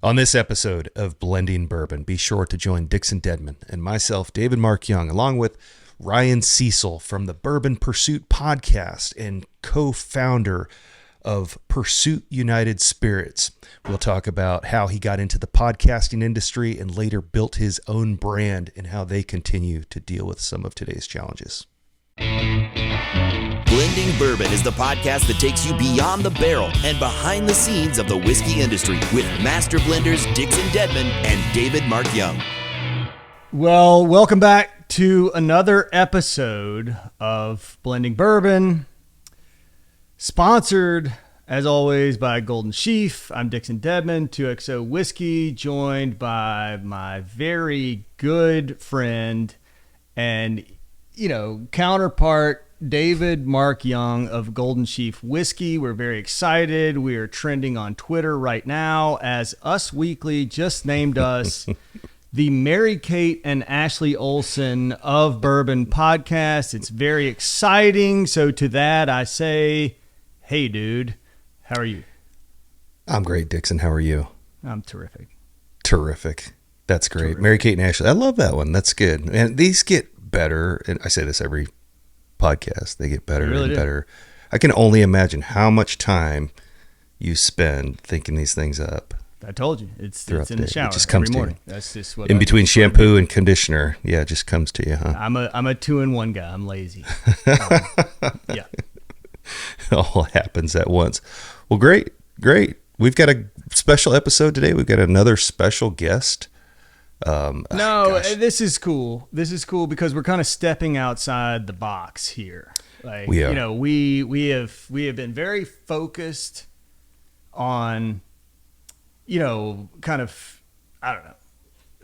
On this episode of Blending Bourbon, be sure to join Dixon Dedman and myself, David Mark Young, along with Ryan Cecil from the Bourbon Pursuit Podcast and co-founder of Pursuit United Spirits. We'll talk about how he got into the podcasting industry and later built his own brand and how they continue to deal with some of today's challenges. Blending Bourbon is the podcast that takes you beyond the barrel and behind the scenes of the whiskey industry with master blenders Dixon Dedman and David Mark Young. Well, welcome back to another episode of Blending Bourbon, sponsored, as always, by Golden Sheaf. I'm Dixon Dedman, 2XO Whiskey, joined by my very good friend and, counterpart, David Mark Young of Golden Sheaf Whiskey. We're very excited. We are trending on Twitter right now as Us Weekly just named us the Mary Kate and Ashley Olsen of Bourbon Podcast. It's very exciting. So to that, I say, hey, dude, how are you? I'm great, Dixon. How are you? I'm terrific. Terrific. That's great. Terrific. Mary Kate and Ashley. I love that one. That's good. And these get better. And I say this every podcast. They get better and better. I can only imagine how much time you spend thinking these things up. I told you. It's in the shower it just comes every to morning. You. That's just what in between shampoo and conditioner. Yeah, it just comes to you, huh? I'm a 2-in-1 guy. I'm lazy. Yeah. It all happens at once. Well, great. We've got a special episode today. We've got another special guest. This is cool. This is cool because we're kind of stepping outside the box here. Like, we are. We have been very focused on, kind of, I don't know.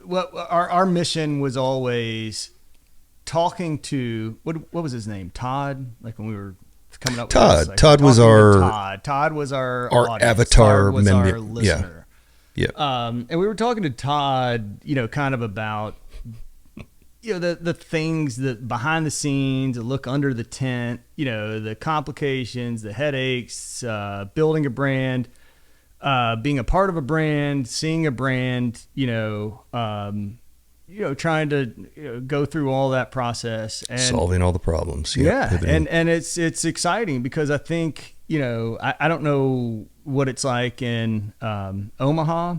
What our mission was always talking to what was his name? Todd. Like when we were coming up. Todd. With this, like, Todd was our Todd was our audience. avatar. Todd was our listener. Yeah. And we were talking to Todd, kind of about, the things that behind the scenes, that look under the tent, the complications, the headaches, building a brand, being a part of a brand, seeing a brand, trying to go through all that process and solving all the problems. Yeah. And it's exciting because I think, I don't know what it's like in Omaha,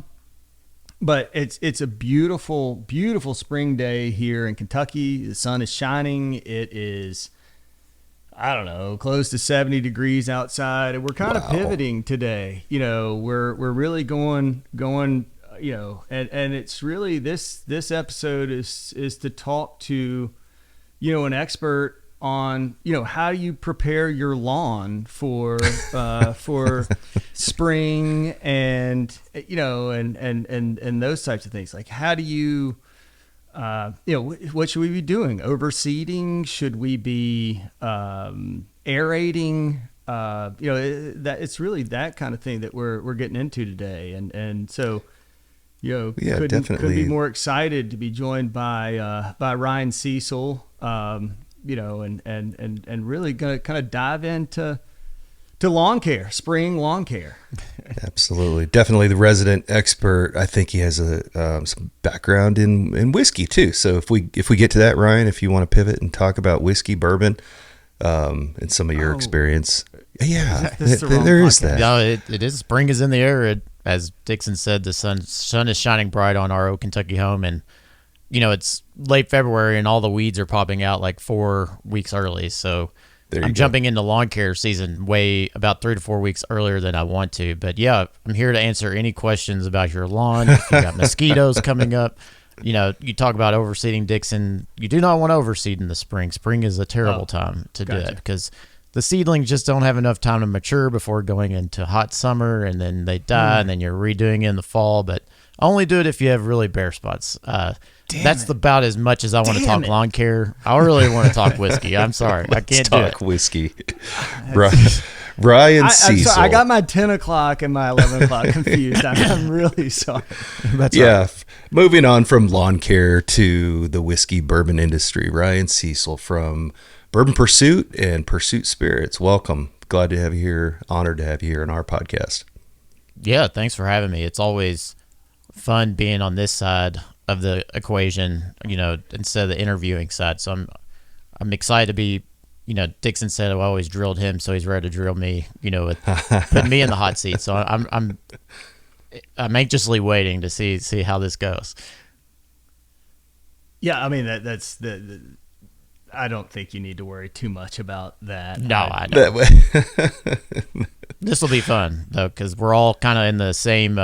but it's a beautiful, beautiful spring day here in Kentucky. The sun is shining. It is, I don't know, close to 70 degrees outside, and we're kind of pivoting today. We're really going. And it's really this episode is to talk to, an expert on, how you prepare your lawn for spring and, and those types of things. Like, how do you, what should we be doing? Overseeding? Should we be aerating? That it's really that kind of thing that we're getting into today. And so, couldn't be more excited to be joined by Ryan Cecil, and really gonna kind of dive into lawn care, spring lawn care. Absolutely, definitely the resident expert. I think he has some background in whiskey too. So if we get to that, Ryan, if you want to pivot and talk about whiskey, bourbon, and some of your experience, there is that. No, it is. Spring is in the air. As Dixon said, the sun is shining bright on our old Kentucky home, and it's late February and all the weeds are popping out like 4 weeks early. So I'm jumping into lawn care season about 3 to 4 weeks earlier than I want to. But yeah, I'm here to answer any questions about your lawn. If you got mosquitoes coming up, you talk about overseeding, Dixon. You do not want to overseed in the spring. Spring is a terrible time to do it because the seedlings just don't have enough time to mature before going into hot summer, and then they die, and then you're redoing it in the fall. But only do it if you have really bare spots. That's about as much as I want to talk lawn care. I really want to talk whiskey. I'm sorry. I can't do it. Talk whiskey. Ryan Cecil. I got my 10 o'clock and my 11 o'clock confused. I'm really sorry. That's right. Moving on from lawn care to the whiskey bourbon industry, Ryan Cecil from Bourbon Pursuit and Pursuit Spirits. Welcome. Glad to have you here. Honored to have you here on our podcast. Yeah, thanks for having me. It's always fun being on this side of the equation, instead of the interviewing side. So I'm excited to be, Dixon said I always drilled him, so he's ready to drill me, with putting me in the hot seat. So I'm anxiously waiting to see how this goes. Yeah, I mean that's the I don't think you need to worry too much about that. No, I don't. This will be fun though, because we're all kind of in the same,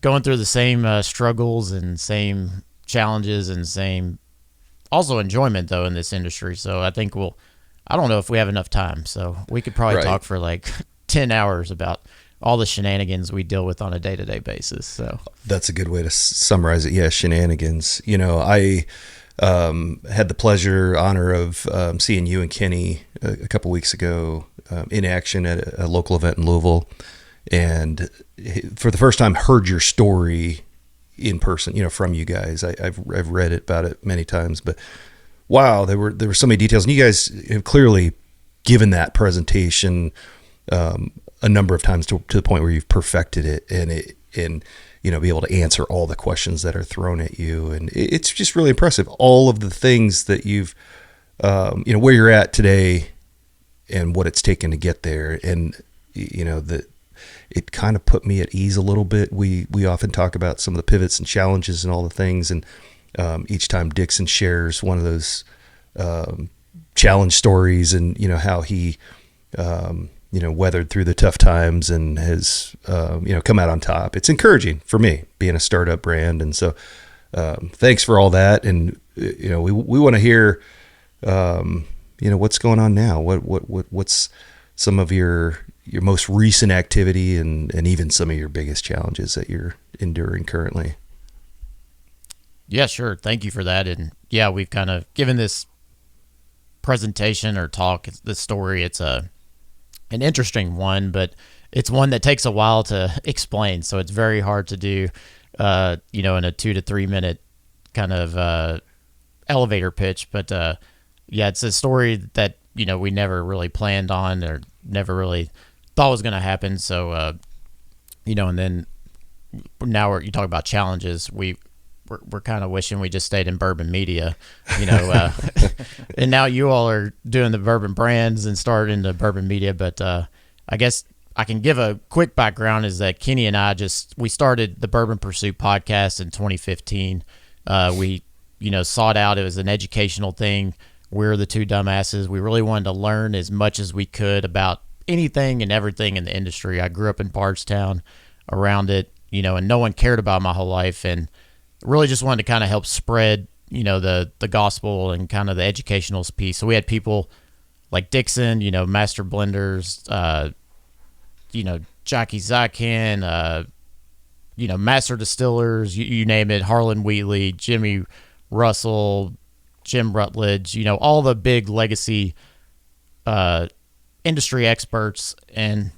going through the same struggles and same challenges and same also enjoyment though in this industry. So I think I don't know if we have enough time, so we could probably talk for like 10 hours about all the shenanigans we deal with on a day-to-day basis. So that's a good way to summarize it. Yeah, shenanigans. I had the honor of seeing you and Kenny a couple weeks ago in action at a local event in Louisville, and for the first time heard your story in person. From you guys. I've read about it many times, but wow, there were so many details, and you guys have clearly given that presentation a number of times to the point where you've perfected it, and be able to answer all the questions that are thrown at you. And it's just really impressive. All of the things that you've, where you're at today and what it's taken to get there. And, that it kind of put me at ease a little bit. We often talk about some of the pivots and challenges and all the things. And each time Dixon shares one of those challenge stories and, how he, weathered through the tough times and has, come out on top. It's encouraging for me being a startup brand. And so, thanks for all that. And, we want to hear, what's going on now? What's some of your most recent activity and even some of your biggest challenges that you're enduring currently? Yeah, sure. Thank you for that. And yeah, we've kind of given this presentation or talk, this story. It's an interesting one, but it's one that takes a while to explain. So it's very hard to do, in a 2 to 3 minute kind of elevator pitch. But yeah, it's a story that, we never really planned on or never really thought was going to happen. So, and then now you talk about challenges. We're kind of wishing we just stayed in bourbon media, and now you all are doing the bourbon brands and started into bourbon media. But I guess I can give a quick background is that Kenny and I we started the Bourbon Pursuit Podcast in 2015. We, sought out, it was an educational thing. We're the two dumbasses. We really wanted to learn as much as we could about anything and everything in the industry. I grew up in Bardstown around it, and no one cared about my whole life, and really just wanted to kind of help spread, the gospel and kind of the educational piece. So we had people like Dixon, master blenders, Jockey Zykan, master distillers, you name it, Harlan Wheatley, Jimmy Russell, Jim Rutledge, all the big legacy industry experts. And,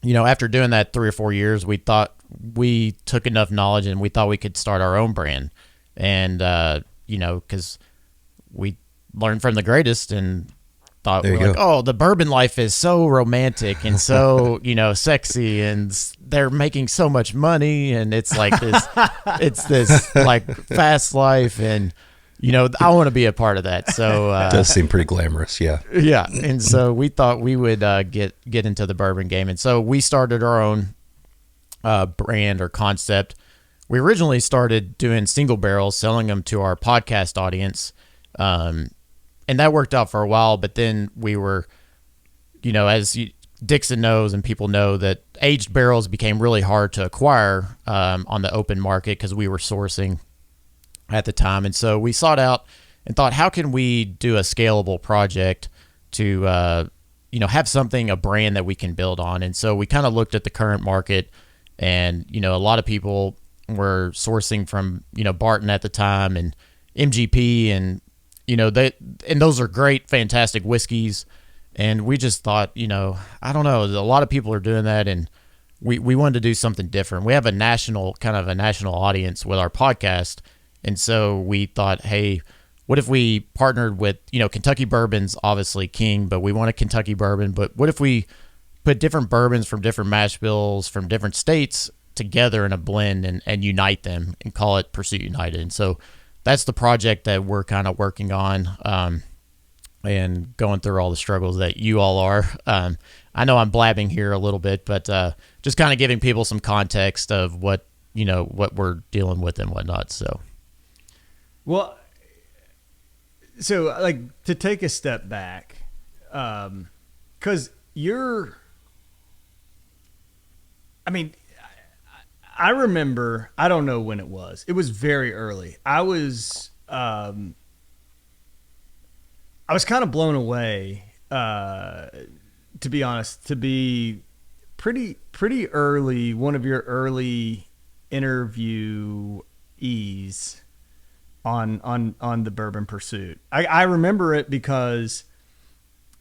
after doing that 3 or 4 years, we thought we took enough knowledge and we thought we could start our own brand. And, because we learned from the greatest and thought, the bourbon life is so romantic and so, sexy, and they're making so much money, and it's like this, it's this like fast life, and, I want to be a part of that. So it does seem pretty glamorous. Yeah. Yeah. And so we thought we would get into the bourbon game. And so we started our own brand or concept. We originally started doing single barrels, selling them to our podcast audience. And that worked out for a while, but then we were, as Dixon knows and people know, that aged barrels became really hard to acquire on the open market because we were sourcing at the time. And so we sought out and thought, how can we do a scalable project to, have something, a brand that we can build on? And so we kind of looked at the current market, and, a lot of people were sourcing from, Barton at the time and MGP, and, and those are great, fantastic whiskeys. And we just thought, I don't know, a lot of people are doing that, and we wanted to do something different. We have a national audience with our podcast. And so we thought, hey, what if we partnered with, Kentucky bourbon's obviously king, but we want a Kentucky bourbon. But what if we put different bourbons from different mash bills from different states together in a blend and unite them and call it Pursuit United. And so that's the project that we're kind of working on, and going through all the struggles that you all are. I know I'm blabbing here a little bit, but just kind of giving people some context of what we're dealing with and whatnot. So, well, so like to take a step back, because I remember, I don't know when it was very early. I was kind of blown away, to be honest, to be pretty early, one of your early interviewees on the Bourbon Pursuit. I remember it because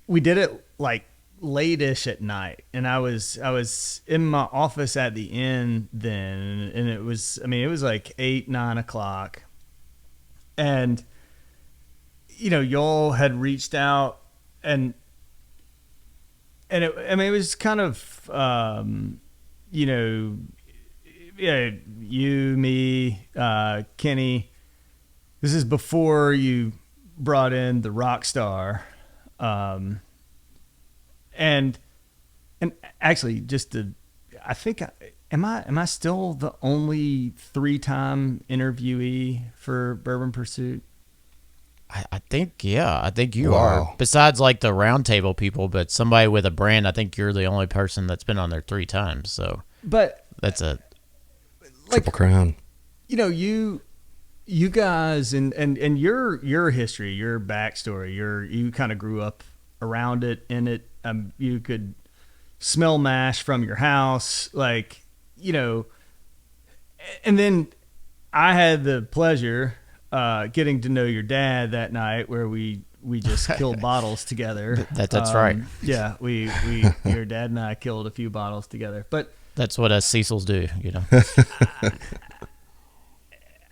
we did it like late-ish at night, and I was in my office at the inn then, and it was like 8-9 o'clock, and y'all had reached out, and it was kind of you, me, Kenny. This is before you brought in the rock star, and actually, I think, am I still the only 3-time interviewee for Bourbon Pursuit? I think you are. Besides like the roundtable people, but somebody with a brand, I think you're the only person that's been on there 3 times. So, but that's a triple crown. You guys and your history, your backstory, you kind of grew up around it, in it. You could smell mash from your house, and then I had the pleasure getting to know your dad that night, where we just killed bottles together. That's right. Yeah, we your dad and I killed a few bottles together. But that's what us Cecils do,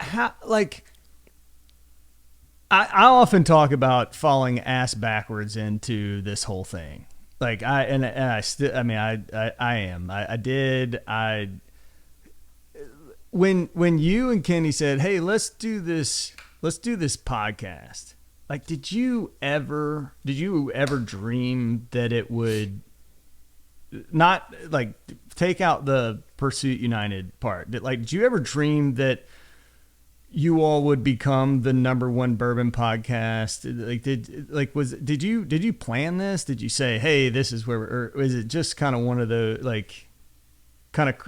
How, I often talk about falling ass backwards into this whole thing. Like I am. When you and Kenny said, "Hey, let's do this podcast." Like, did you ever dream that it would not, like, take out the Pursuit United part? Did you ever dream that you all would become the #1 bourbon podcast? Did you plan this? Did you say, "Hey, this is where," or is it just kind of one of the,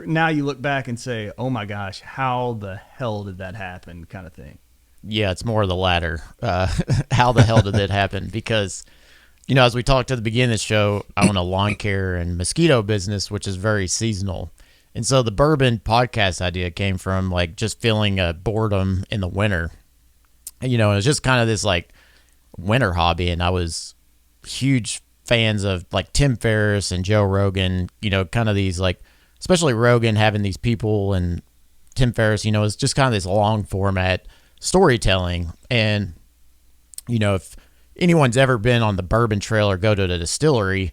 now you look back and say, "Oh my gosh, how the hell did that happen?" kind of thing? Yeah, it's more of the latter. How the hell did that happen? Because, as we talked at the beginning of the show, I own a lawn care and mosquito business, which is very seasonal. And so the bourbon podcast idea came from just feeling a boredom in the winter. And, it was just kind of this winter hobby. And I was huge fans of Tim Ferriss and Joe Rogan, kind of these especially Rogan having these people, and Tim Ferriss, it's just kind of this long format storytelling. And, if anyone's ever been on the bourbon trail or go to the distillery,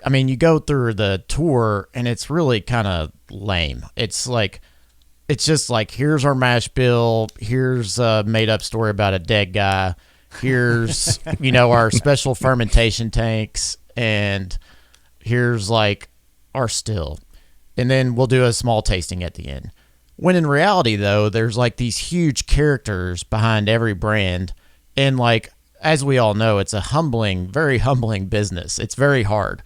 you go through the tour and it's really kind of lame. It's just here's our mash bill. Here's a made up story about a dead guy. Here's, our special fermentation tanks, and here's our still. And then we'll do a small tasting at the end. When in reality, though, there's these huge characters behind every brand. And as we all know, it's a very humbling business. It's very hard.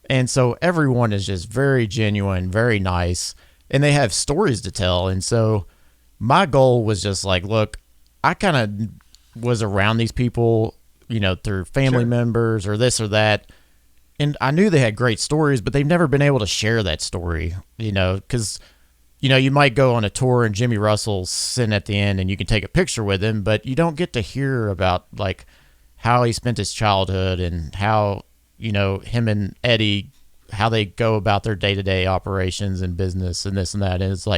And so everyone is just very genuine, very nice, and they have stories to tell. And so my goal was just look, I kind of was around these people, through family members or this or that. And I knew they had great stories, but they've never been able to share that story, because, you might go on a tour and Jimmy Russell's sitting at the end and you can take a picture with him, but you don't get to hear about how he spent his childhood and how, him and Eddie, how they go about their day-to-day operations and business and this and that. And it's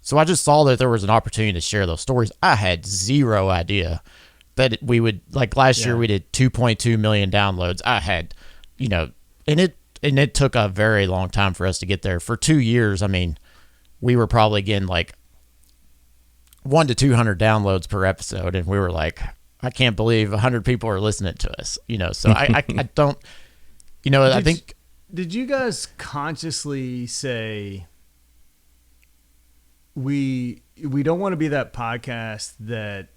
so I just saw that there was an opportunity to share those stories. I had zero idea that we would, last year we did 2.2 million downloads. I had, and it took a very long time for us to get there. For 2 years, we were probably getting like 100 to 200 downloads per episode, and we were like, I can't believe 100 people are listening to us, so I don't, I think. Did you guys consciously say, we don't want to be that podcast that,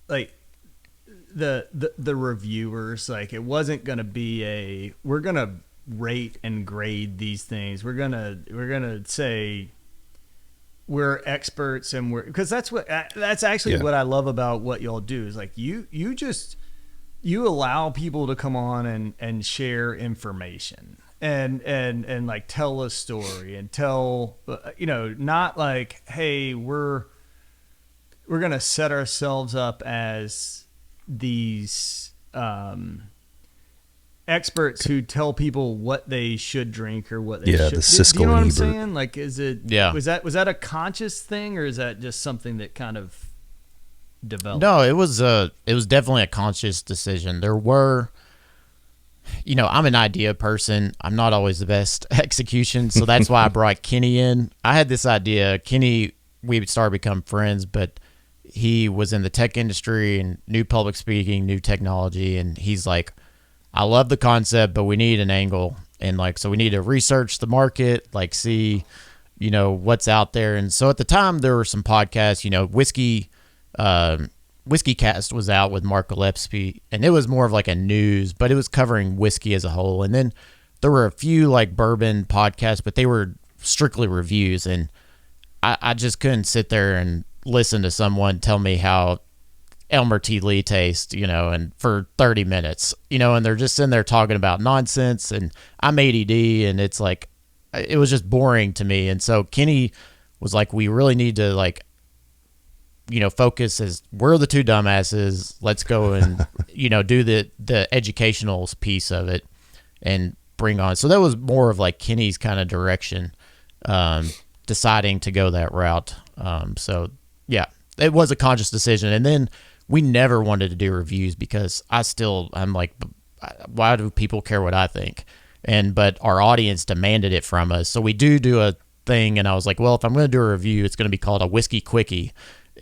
like, the reviewers, like, it wasn't going to be we're going to rate and grade these things. We're going to say we're experts, and because that's actually what I love about what y'all do is, like, you allow people to come on and share information and like tell a story and tell, not like, hey, we're going to set ourselves up as these experts who tell people what they should drink or what they should. The Siskel do you know what I'm and Ebert. saying? Like, is it? Yeah. Was that a conscious thing, or is that just something that kind of developed? No, it was definitely a conscious decision. There were, I'm an idea person. I'm not always the best execution, so that's why I brought Kenny in. I had this idea. Kenny, we started to become friends, but he was in the tech industry and knew public speaking, new technology, and he's like, I love the concept, but we need an angle, and like, so we need to research the market, like see, what's out there. And so at the time there were some podcasts, Whiskey Cast was out with Mark Gillespie, and it was more of like a news, but it was covering whiskey as a whole. And then there were a few like bourbon podcasts, but they were strictly reviews, and I just couldn't sit there and listen to someone tell me how Elmer T. Lee tastes, and for 30 minutes, and they're just sitting there talking about nonsense, and I'm ADD, and it's like, it was just boring to me. And so Kenny was like, we really need to like, focus as we're the two dumbasses. Let's go and, do the educational piece of it and bring on. So that was more of like Kenny's kind of direction, deciding to go that route. So yeah, it was a conscious decision. And then we never wanted to do reviews because I'm like, why do people care what I think? But our audience demanded it from us. So we do a thing. And I was like, well, if I'm going to do a review, it's going to be called a Whiskey Quickie.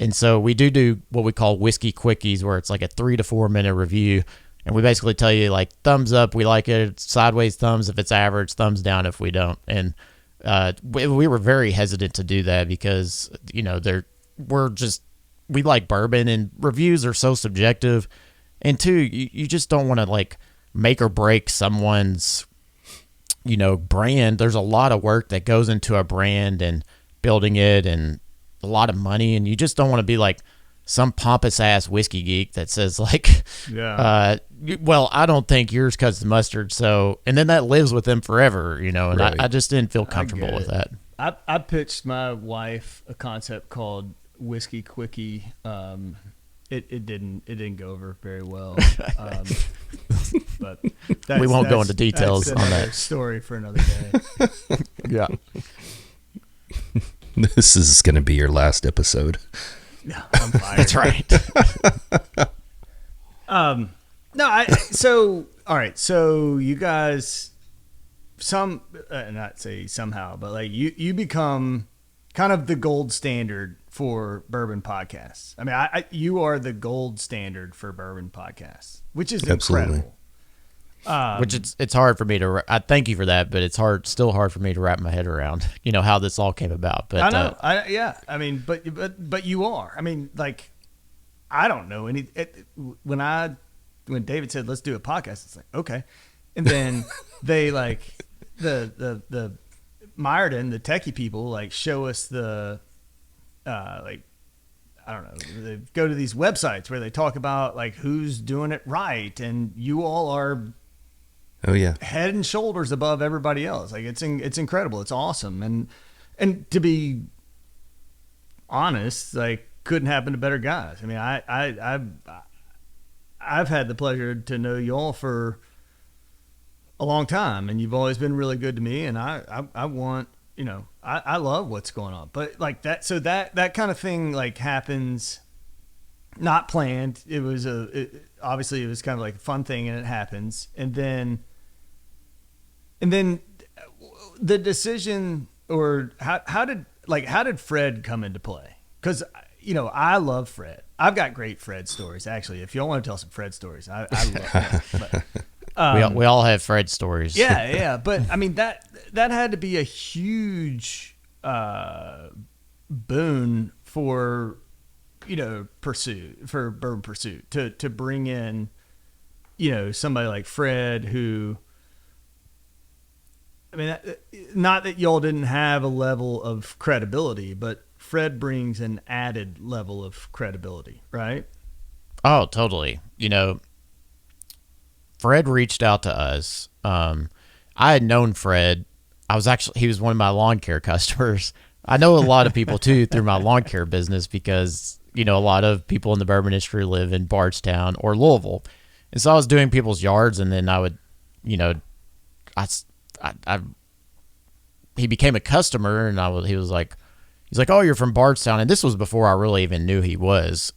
And so we do what we call Whiskey Quickies, where it's like a 3 to 4 minute review. And we basically tell you like, thumbs up, we like it, sideways thumbs if it's average, thumbs down if we don't. And we were very hesitant to do that because, we like bourbon, and reviews are so subjective. And two, you just don't want to like make or break someone's, brand. There's a lot of work that goes into a brand and building it, and a lot of money. And you just don't want to be like some pompous ass whiskey geek that says like, well, I don't think yours cuts the mustard. So, and then that lives with them forever, and right. I just didn't feel comfortable with that. I pitched my wife a concept called Whiskey Quickie. It didn't go over very well. But we won't go into details on that story for another day. Yeah. This is going to be your last episode. Yeah, I'm fired. That's right. All right. So you guys, not say somehow, but like you become kind of the gold standard for bourbon podcasts. I mean, you are the gold standard for bourbon podcasts, which is incredible. Which it's hard for me to. I thank you for that, but it's still hard for me to wrap my head around. How this all came about. But I know. I mean, but you are. I mean, like, I don't know any. When David said let's do a podcast, it's like okay, and then they like the Myerton, the techie people, like show us the like, I don't know, they go to these websites where they talk about like who's doing it right, and you all are head and shoulders above everybody else. Like it's incredible, it's awesome, and to be honest, like couldn't happen to better guys. I mean, I've had the pleasure to know y'all for a long time, and you've always been really good to me, and I want, I love what's going on. But like that, so that kind of thing like happens not planned. It was obviously it was kind of like a fun thing, and it happens. And then the decision, or how like, how did Fred come into play? Because, you know, I love Fred. I've got great Fred stories, actually. If you want to tell some Fred stories, I love Fred. But, we all have Fred stories. yeah. But, I mean, that had to be a huge boon for, you know, Bourbon Pursuit to bring in, you know, somebody like Fred who, I mean, not that y'all didn't have a level of credibility, but Fred brings an added level of credibility, right? Oh, totally. You know, Fred reached out to us. I had known Fred. He was one of my lawn care customers. I know a lot of people too through my lawn care business because, you know, a lot of people in the bourbon industry live in Bardstown or Louisville. And so I was doing people's yards, and then I would, you know, he became a customer, and he was like, oh, you're from Bardstown. And this was before I really even knew he was.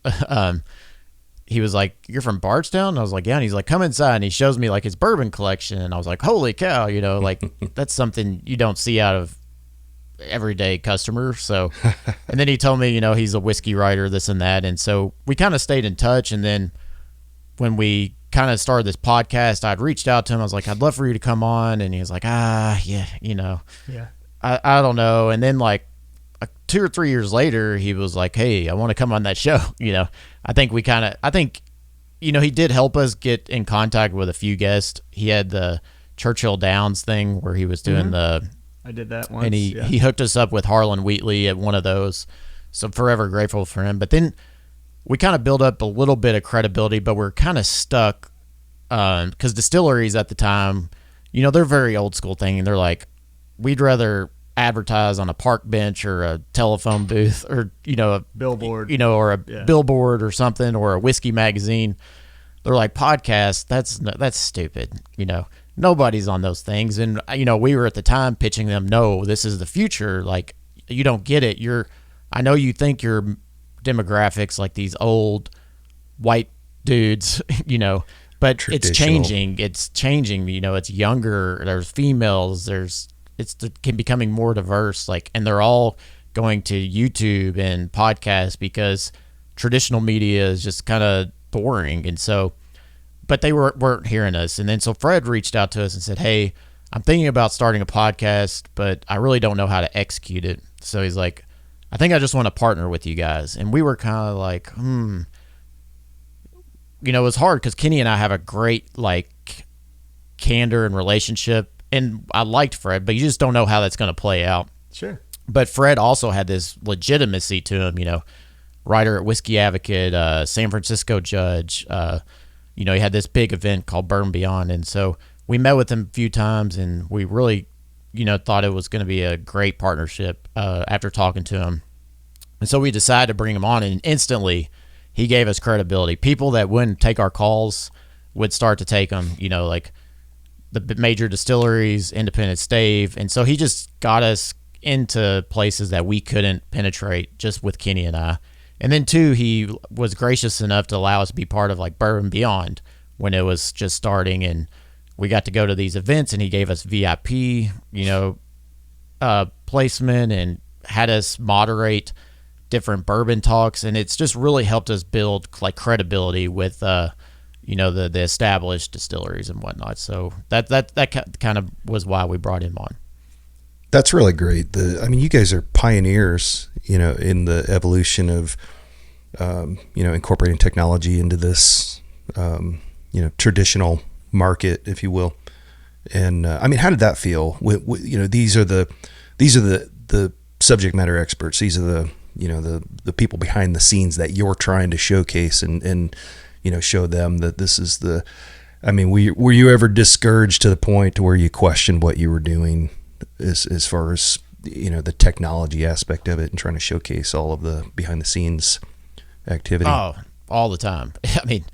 He was like, you're from Bardstown? And I was like, yeah. And he's like, come inside. And he shows me like his bourbon collection. And I was like, holy cow, you know, like that's something you don't see out of everyday customers. So, and then he told me, you know, he's a whiskey writer, this and that. And so we kind of stayed in touch. And then when we kind of started this podcast, I'd reached out to him. I was like, I'd love for you to come on. And he was like, yeah, you know, I don't know. And then like 2 or 3 years later, he was like, hey, I want to come on that show. You know, I think, you know, he did help us get in contact with a few guests. He had the Churchill Downs thing where he was doing I did that once. And he hooked us up with Harlan Wheatley at one of those. So forever grateful for him. But then we kind of built up a little bit of credibility, but we're kind of stuck because distilleries at the time, you know, they're very old school thing. And they're like, we'd rather advertise on a park bench or a telephone booth or, you know, a billboard, you know, or a billboard or something, or a whiskey magazine. They're like, podcast, that's stupid. You know, nobody's on those things. And, you know, we were at the time pitching them, no, this is the future. Like, you don't get it. I know you think your demographics like these old white dudes, you know, but it's changing. It's changing. You know, it's younger. There's females. It's becoming more diverse. Like, and they're all going to YouTube and podcasts because traditional media is just kind of boring. And so, but they weren't hearing us. And then so Fred reached out to us and said, hey, I'm thinking about starting a podcast, but I really don't know how to execute it. So he's like, I think I just want to partner with you guys. And we were kind of like, you know, it was hard because Kenny and I have a great like candor and relationship. And I liked Fred, but you just don't know how that's going to play out. Sure. But Fred also had this legitimacy to him, you know, writer at Whiskey Advocate, San Francisco judge. You know, he had this big event called Burn Beyond. And so we met with him a few times, and we really, you know, thought it was going to be a great partnership after talking to him. And so we decided to bring him on, and instantly he gave us credibility. People that wouldn't take our calls would start to take them, you know, like the major distilleries, independent stave. And so he just got us into places that we couldn't penetrate just with Kenny and I. And then too, he was gracious enough to allow us to be part of like Bourbon Beyond when it was just starting. And we got to go to these events, and he gave us VIP, you know, placement, and had us moderate different bourbon talks. And it's just really helped us build like credibility with, you know, the established distilleries and whatnot. So that kind of was why we brought him on. That's really great. I mean, you guys are pioneers, you know, in the evolution of, you know, incorporating technology into this, you know, traditional market, if you will. And I mean, how did that feel? You know, these are the subject matter experts. These are the, you know, the people behind the scenes that you're trying to showcase and you know, show them that this is I mean, were you ever discouraged to the point where you questioned what you were doing as far as, you know, the technology aspect of it and trying to showcase all of the behind the scenes activity? Oh, all the time. I mean,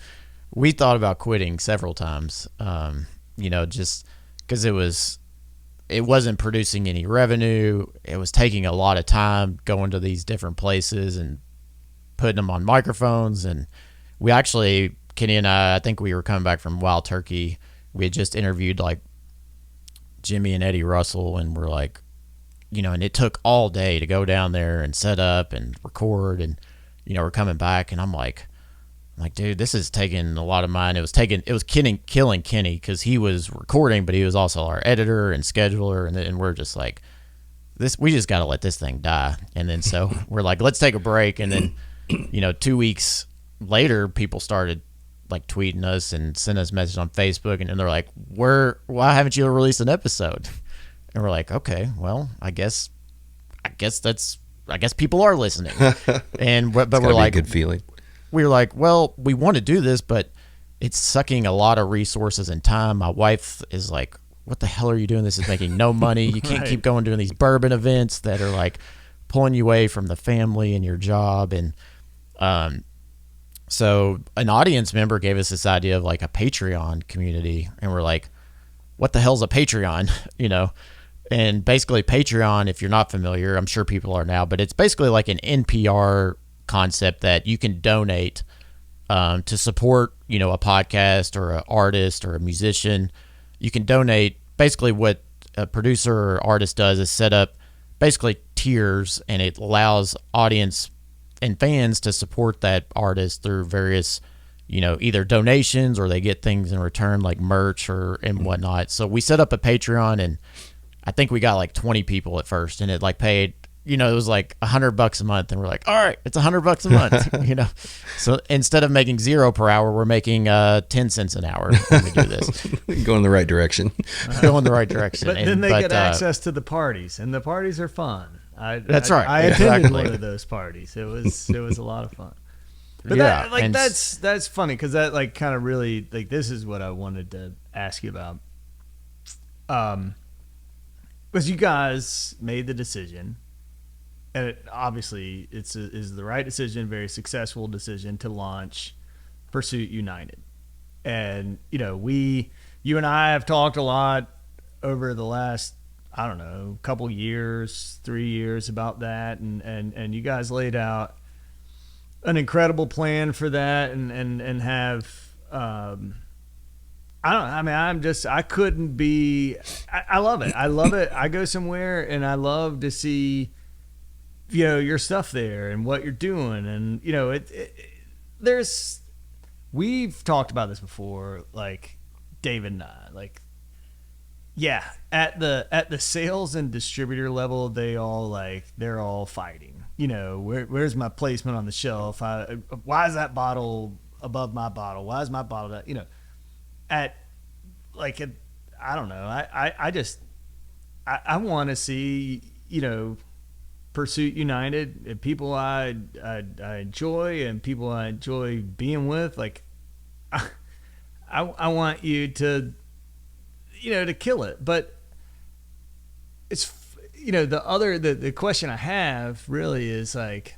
we thought about quitting several times, you know, just because it wasn't producing any revenue. It was taking a lot of time going to these different places and putting them on microphones. And we actually, Kenny and I think we were coming back from Wild Turkey. We had just interviewed like Jimmy and Eddie Russell, and we're like, and it took all day to go down there and set up and record, and we're coming back, and I'm like, dude, this is taking a lot of mine. It was killing Kenny because he was recording, but he was also our editor and scheduler, and we're just like, we just got to let this thing die. And then so we're like, let's take a break. And then 2 weeks later, people started like tweeting us and sending us messages on Facebook, and they're like, why haven't you released an episode? And we're like, okay, well, I guess people are listening. And but we're like, a good feeling. We were like, well, we want to do this, but it's sucking a lot of resources and time. My wife is like, what the hell are you doing? This is making no money. You can't keep going doing these bourbon events that are like pulling you away from the family and your job. And so an audience member gave us this idea of like a Patreon community. And we're like, what the hell's a Patreon? And basically Patreon, if you're not familiar, I'm sure people are now, but it's basically like an NPR concept that you can donate to support, a podcast or an artist or a musician. You can donate. Basically what a producer or artist does is set up basically tiers, and it allows audience and fans to support that artist through various, either donations, or they get things in return like merch and whatnot. So we set up a Patreon, and I think we got like 20 people at first, and it like paid, it was like $100 a month, and we're like, all right, it's $100 a month, So instead of making $0 per hour, we're making 10 cents an hour when we do this. Go in the right direction. Go in the right direction. But then they get access to the parties, and the parties are fun. That's right. I attended one of those parties. It was a lot of fun. But that's funny, because that like kind of really like, this is what I wanted to ask you about. Because you guys made the decision. And obviously, is the right decision, very successful decision to launch Pursuit United. And, you and I have talked a lot over the last, I don't know, couple years, 3 years about that. And you guys laid out an incredible plan for that, and have, I couldn't be, I love it. I love it. I go somewhere and I love to see, your stuff there and what you're doing. And, we've talked about this before, like David and I, like, yeah, at the sales and distributor level, they're all fighting, where's my placement on the shelf? Why is that bottle above my bottle? Why is my bottle that, I don't know. I want to see, Pursuit United, and people I enjoy, and people I enjoy being with. Like, I want you to, to kill it. But it's, the question I have really is like,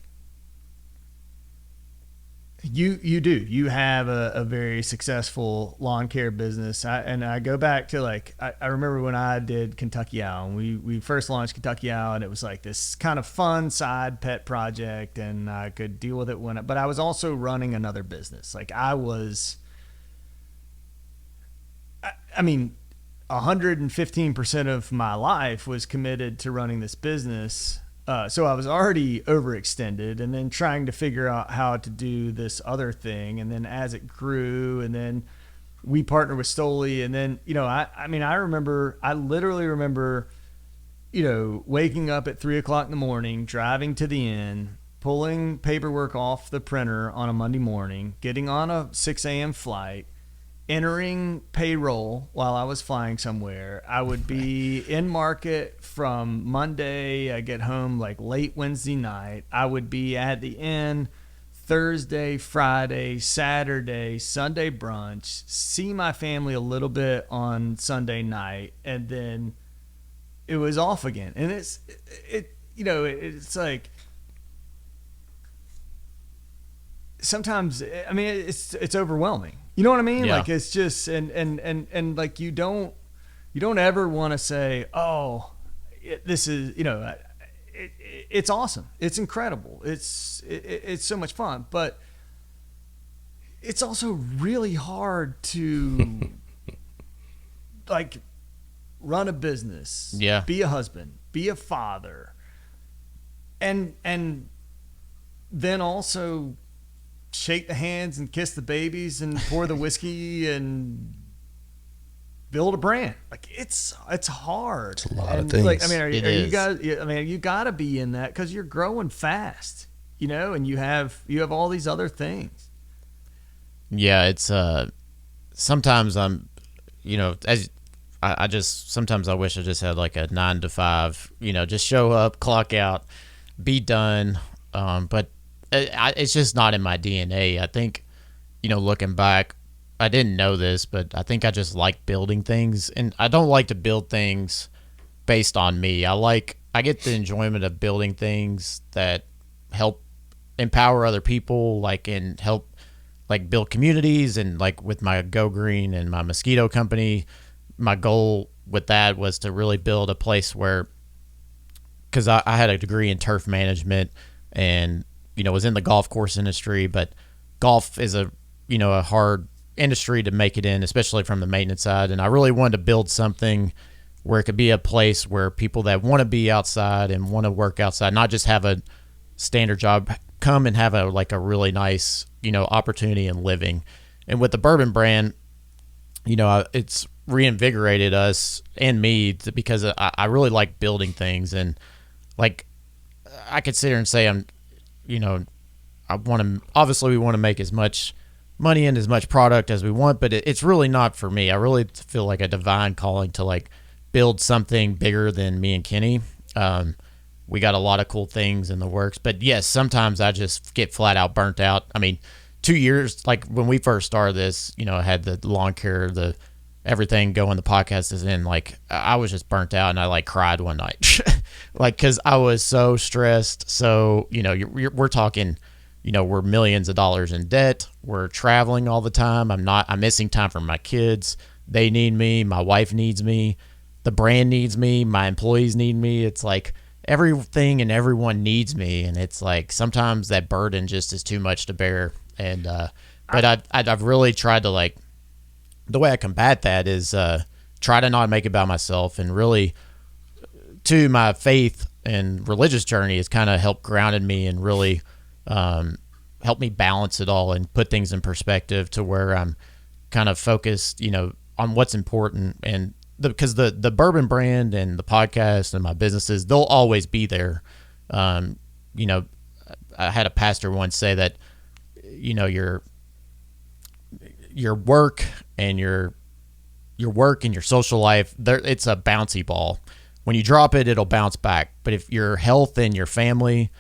you have a very successful lawn care business. I go back to like, I remember when I did Kentucky Owl, and we first launched Kentucky Owl, and it was like this kind of fun side pet project, and I could deal with it but I was also running another business. Like, I was, 115% of my life was committed to running this business. So I was already overextended, and then trying to figure out how to do this other thing. And then as it grew, and then we partnered with Stoli, and then, I literally remember, waking up at 3:00 in the morning, driving to the inn, pulling paperwork off the printer on a Monday morning, getting on a 6 a.m. flight, entering payroll while I was flying somewhere. I would be in market from Monday. I get home like late Wednesday night. I would be at the inn Thursday, Friday, Saturday, Sunday brunch, see my family a little bit on Sunday night, and then it was off again. And it's like, sometimes, it's overwhelming. You know what I mean? Yeah. Like, it's just, and like, you don't ever want to say, oh, this is, it's awesome. It's incredible. It's so much fun, but it's also really hard to like run a business, Yeah. be a husband, be a father, and then also shake the hands and kiss the babies and pour the whiskey and build a brand. Like it's hard. It's a lot of things. Like, I mean, are It you guys? I mean, you got to be in that because you're growing fast, and you have all these other things. Yeah, it's sometimes I'm, as I just sometimes I wish I just had like a 9 to 5, just show up, clock out, be done. But it's just not in my DNA. I think, looking back, I didn't know this, but I think I just like building things, and I don't like to build things based on me. I get the enjoyment of building things that help empower other people, and help build communities. And with my Go Green and my mosquito company, my goal with that was to really build a place where, because I had a degree in turf management and was in the golf course industry, but golf is a hard industry to make it in, especially from the maintenance side. And I really wanted to build something where it could be a place where people that want to be outside and want to work outside, not just have a standard job, come and have a really nice opportunity in living. And with the bourbon brand, it's reinvigorated us and me because I really like building things. And I could sit here and say obviously we want to make as much money and as much product as we want, but it's really not for me. I really feel like a divine calling to build something bigger than me and Kenny. We got a lot of cool things in the works, but yes, sometimes I just get flat out burnt out. I mean, 2 years, when we first started this, I had the lawn care, the everything going, the podcast is in, I was just burnt out, and I cried one night, cause I was so stressed. So, we're talking, we're millions of dollars in debt. We're traveling all the time. I'm missing time from my kids. They need me. My wife needs me. The brand needs me. My employees need me. It's everything and everyone needs me. And it's sometimes that burden just is too much to bear. And, but I've really tried to the way I combat that is, try to not make it about myself, and really to my faith and religious journey has kind of helped grounded me and really, help me balance it all and put things in perspective to where I'm kind of focused, on what's important. And because the bourbon brand and the podcast and my businesses, they'll always be there. I had a pastor once say that, your work and your social life, it's a bouncy ball. When you drop it, it'll bounce back. But if your health and your family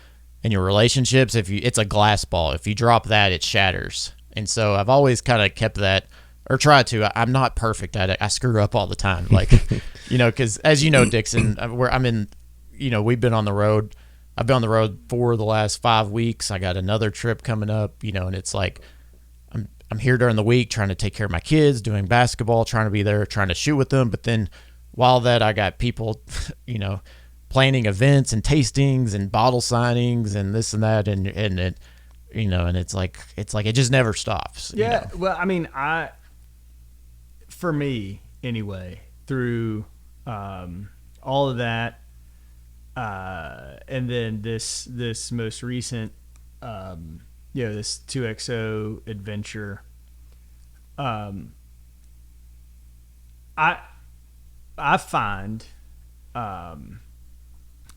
and your relationships, it's a glass ball. If you drop that, it shatters. And so I've always kind of kept that, or tried to. I'm not perfect at it. I screw up all the time. Because as Dixon, we've been on the road. I've been on the road for the last 5 weeks. I got another trip coming up, and it's I'm here during the week trying to take care of my kids, doing basketball, trying to be there, trying to shoot with them. But then while that, I got people, planning events and tastings and bottle signings and this and that. And it, and it's it just never stops. Yeah. Well, I mean, for me anyway, through, all of that, and then this most recent, this 2XO adventure. I find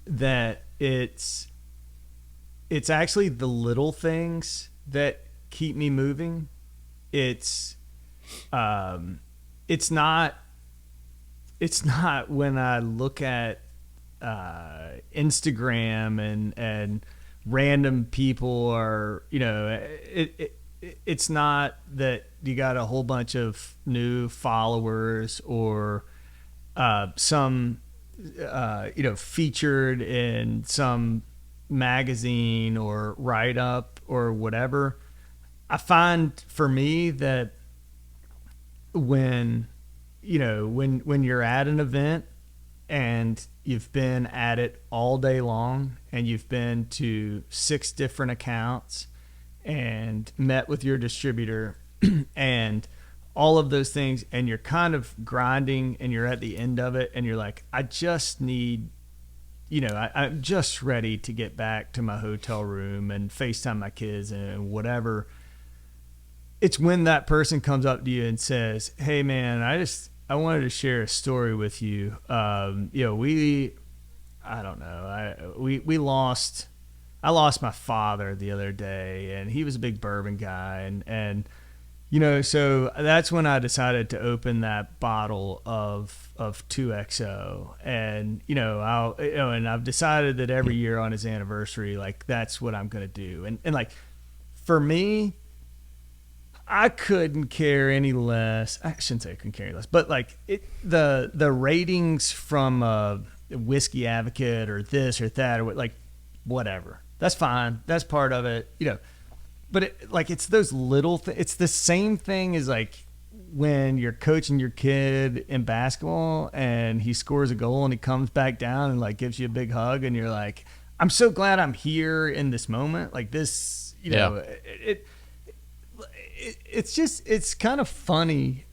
that it's actually the little things that keep me moving. It's not when I look at Instagram and random people are, it's not that you got a whole bunch of new followers or some featured in some magazine or write up or whatever. I find for me that when you're at an event and you've been at it all day long and you've been to 6 different accounts and met with your distributor and all of those things, and you're kind of grinding and you're at the end of it and you're like, I just need I'm just ready to get back to my hotel room and FaceTime my kids and whatever. It's when that person comes up to you and says, "Hey man, I wanted to share a story with you. I lost my father the other day, and he was a big bourbon guy, and so that's when I decided to open that bottle of 2XO, and and I've decided that every year on his anniversary, like that's what I'm gonna do, and like for me, I couldn't care any less. I shouldn't say I couldn't care any less, but like the ratings from a Whiskey Advocate or this or that or like whatever, that's fine, that's part of it, But it's those little things. It's the same thing as like when you're coaching your kid in basketball and he scores a goal and he comes back down and like gives you a big hug and you're like, I'm so glad I'm here in this moment. Like this, it's kind of funny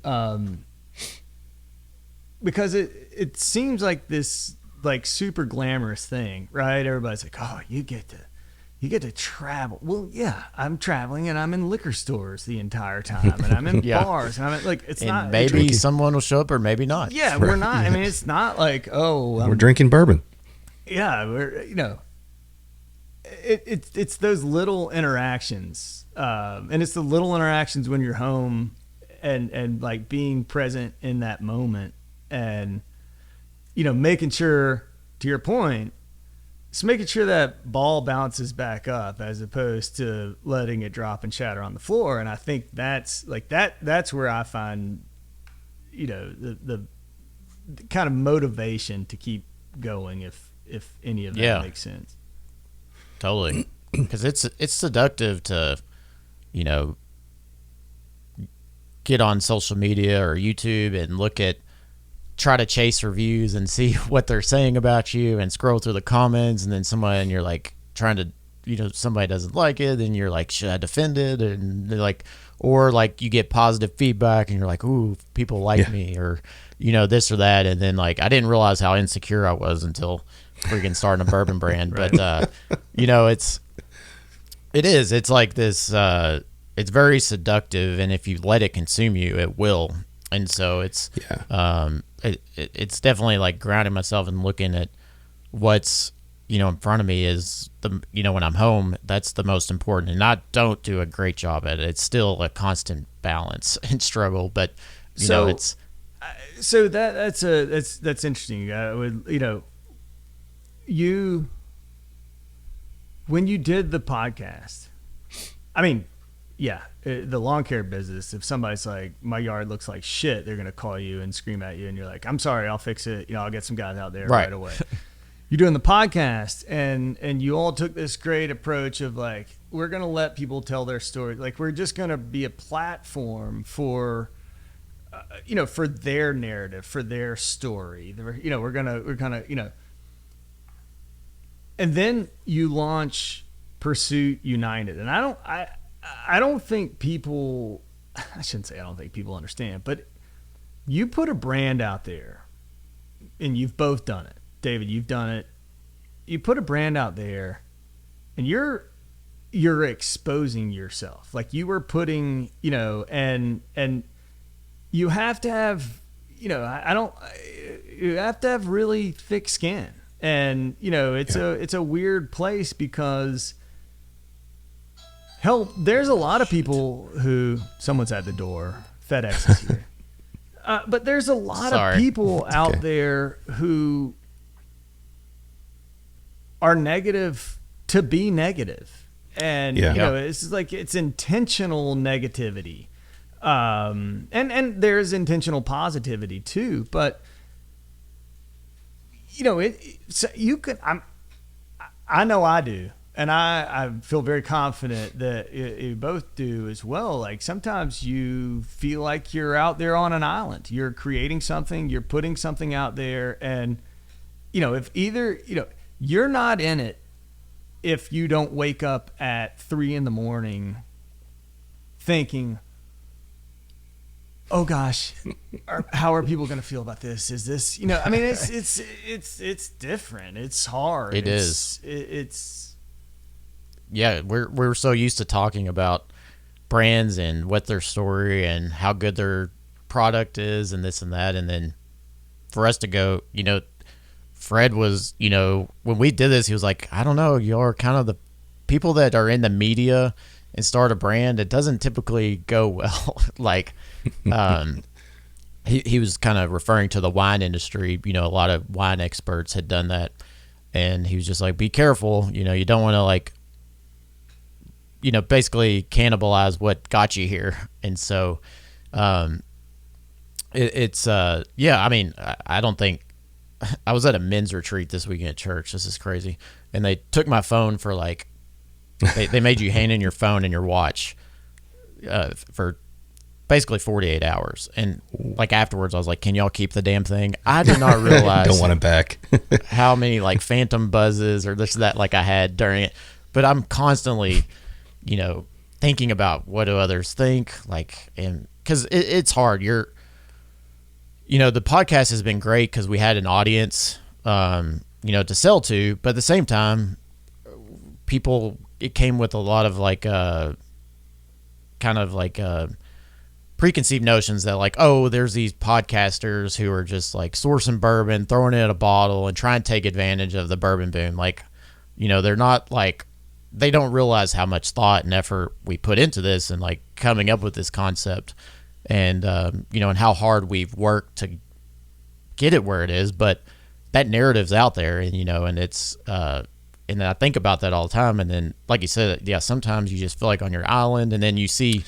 because it seems like this like super glamorous thing, right? Everybody's like, oh, you get to travel. Well, yeah, I'm traveling and I'm in liquor stores the entire time and I'm in bars and I'm like, it's and not. Maybe someone will show up or maybe not. Yeah, we're not. I mean, it's not like, we're drinking bourbon. Yeah, we're it's those little interactions, and it's the little interactions when you're home and like being present in that moment and making sure, to your point, it's making sure that ball bounces back up as opposed to letting it drop and shatter on the floor. And I think that's like that's where I find, the kind of motivation to keep going if any of that makes sense. Totally. Because it's seductive to, get on social media or YouTube and try to chase reviews and see what they're saying about you and scroll through the comments, and then and you're like trying to, somebody doesn't like it and you're like, should I defend it? And they're like, or like you get positive feedback and you're like, ooh, people like me, or, this or that. And then like, I didn't realize how insecure I was until freaking starting a bourbon brand. Right. But, it's like this, it's very seductive. And if you let it consume you, it will. And so it's it's definitely like grounding myself and looking at what's in front of me is when I'm home, that's the most important. And I don't do a great job at it. It's still a constant balance and struggle. But it's that's interesting. I would when you did the podcast, I mean. Yeah, the lawn care business, if somebody's like, my yard looks like shit, they're going to call you and scream at you. And you're like, I'm sorry, I'll fix it. I'll get some guys out there right away. You're doing the podcast and you all took this great approach of like, we're going to let people tell their story. Like, we're just going to be a platform for, for their narrative, for their story. We're going to, and then you launch Pursuit United. And I don't think people, I shouldn't say I don't think people understand, but you put a brand out there and you've both done it. David, you've done it. You put a brand out there and you're exposing yourself. Like you were putting, and you have to have, you have to have really thick skin. And, it's a weird place because hell, there's a lot of people who someone's at the door. FedEx is here. But there's a lot of people out there who are negative to be negative. And, it's like it's intentional negativity. And there's intentional positivity too. But, I know I do. And I feel very confident that you both do as well. Like sometimes you feel like you're out there on an island. You're creating something, you're putting something out there. And, if either, you're not in it if you don't wake up at 3 a.m. thinking, oh gosh, how are people going to feel about this? Is this, I mean, it's different. It's hard. It's yeah. We're so used to talking about brands and what their story and how good their product is and this and that, and then for us to go, Fred was, when we did this, he was like, I don't know, you're kind of the people that are in the media and start a brand. It doesn't typically go well. Like, he was kind of referring to the wine industry. A lot of wine experts had done that, and he was just like, be careful. You don't want to like, basically cannibalize what got you here. And so, it's I mean, I don't think. I was at a men's retreat this weekend at church. This is crazy. And they took my phone for like, they made you hand in your phone and your watch for basically 48 hours. And like afterwards, I was like, can y'all keep the damn thing? I did not realize. Don't want it back. how many like phantom buzzes or this or that like I had during it. But I'm constantly, thinking about what do others think. Like, and because it's hard. The podcast has been great because we had an audience, to sell to, but at the same time, it came with a lot of like, preconceived notions that like, oh, there's these podcasters who are just like sourcing bourbon, throwing it in a bottle and trying to take advantage of the bourbon boom. Like, they're not like, they don't realize how much thought and effort we put into this and like coming up with this concept. And, and how hard we've worked to get it where it is, but that narrative's out there and, and it's, and I think about that all the time. And then, like you said, yeah, sometimes you just feel like on your island and then you see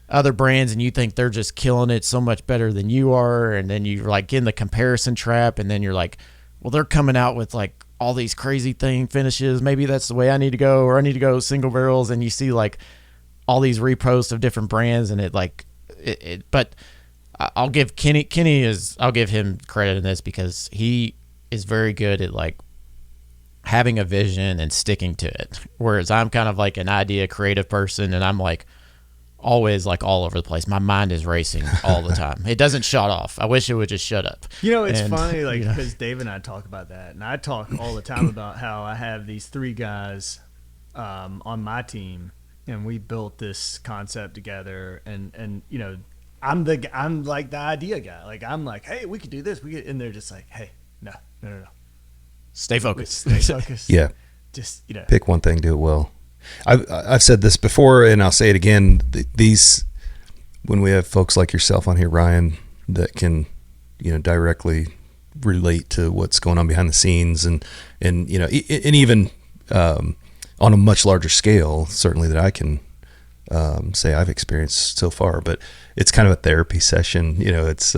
other brands and you think they're just killing it so much better than you are. And then you're like in the comparison trap. And then you're like, well, they're coming out with like all these crazy finishes. Maybe that's the way I need to go, or I need to go single barrels. And you see like all these reposts of different brands and it like, but I'll give I'll give him credit in this because he is very good at like having a vision and sticking to it. Whereas I'm kind of like an idea creative person and I'm like always like all over the place. My mind is racing all the time. It doesn't shut off. I wish it would just shut up. It's funny, like, because Dave and I talk about that, and I talk all the time about how I have these 3 guys on my team. And we built this concept together, and I'm like the idea guy. Like I'm like, hey, we could do this. And they're just like, hey, no. Stay focused. Stay focused. Yeah. Just pick one thing, do it well. I've said this before, and I'll say it again. These, when we have folks like yourself on here, Ryan, that can, directly relate to what's going on behind the scenes, and even. On a much larger scale, certainly that I can say I've experienced so far, but it's kind of a therapy session. It's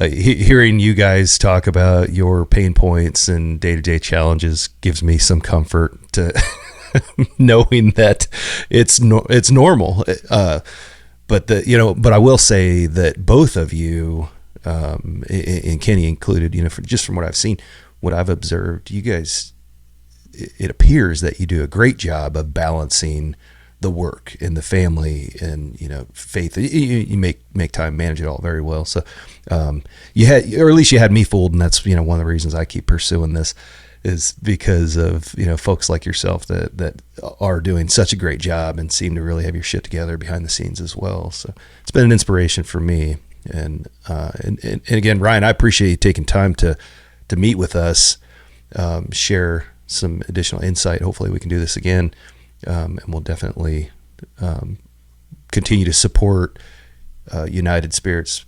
hearing you guys talk about your pain points and day-to-day challenges gives me some comfort to knowing that it's normal. But I will say that both of you, and Kenny included, just from what I've seen, what I've observed, you guys, it appears that you do a great job of balancing the work and the family and, faith. You make time, manage it all very well. So, you had, or at least you had me fooled. And that's, one of the reasons I keep pursuing this is because of, folks like yourself that are doing such a great job and seem to really have your shit together behind the scenes as well. So it's been an inspiration for me. And again, Ryan, I appreciate you taking time to meet with us, share some additional insight. Hopefully we can do this again. And we'll definitely continue to support United Spirits,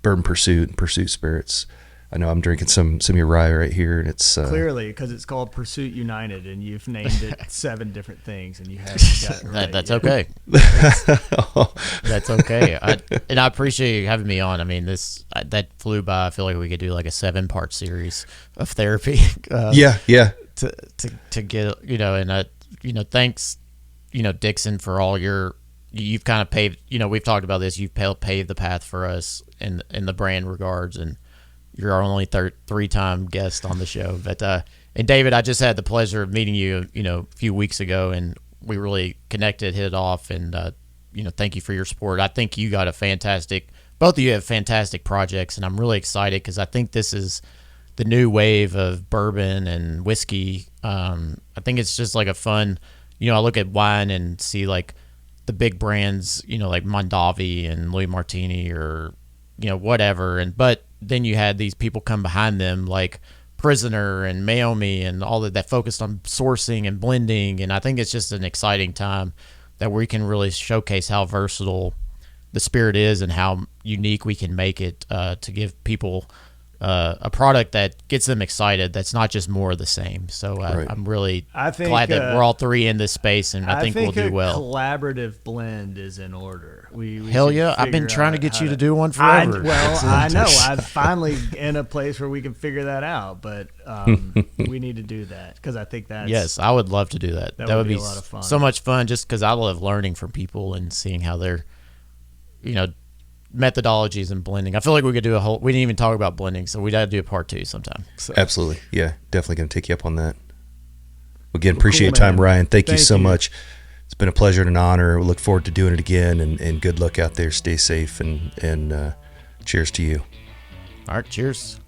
Bourbon Pursuit and Pursuit Spirits. I know I'm drinking some of your rye right here, and it's clearly because it's called Pursuit United, and you've named it 7 different things, and you haven't got it right. That's okay. That's okay. And I appreciate you having me on. I mean, that flew by. I feel like we could do like a 7-part series of therapy. Yeah. To get and thanks, Dixon, for all you've kind of paved. We've talked about this. You've paved the path for us in the brand regards, and you're our only 3-time guest on the show. But and David, I just had the pleasure of meeting you, a few weeks ago, and we really connected, hit it off, and thank you for your support. I think you got both of you have fantastic projects, and I'm really excited because I think this is the new wave of bourbon and whiskey. I think it's just like a fun, I look at wine and see like the big brands, like Mondavi and Louis Martini or, whatever. But then you had these people come behind them like Prisoner and Mayomi and all that focused on sourcing and blending. And I think it's just an exciting time that we can really showcase how versatile the spirit is and how unique we can make it to give people a product that gets them excited. That's not just more of the same. So Right. I'm really think, glad that we're all three in this space, and I think we'll do well. Collaborative blend is in order. We Hell should yeah! I've been figure trying to out get how you to do one forever. I know. I'm finally in a place where we can figure that out, but we need to do that because I think that's Yes, I would love to do that. That would be a lot of fun. so much fun, just because I love learning from people and seeing how they're, methodologies and blending. I feel like we could do we didn't even talk about blending, so we'd have to do a part 2 sometime. So. Absolutely. Yeah, definitely going to take you up on that. Again, appreciate your cool, time, man. Ryan. Thank you so you. much. It's been a pleasure and an honor. We look forward to doing it again, and good luck out there. Stay safe, and cheers to you. All right, cheers.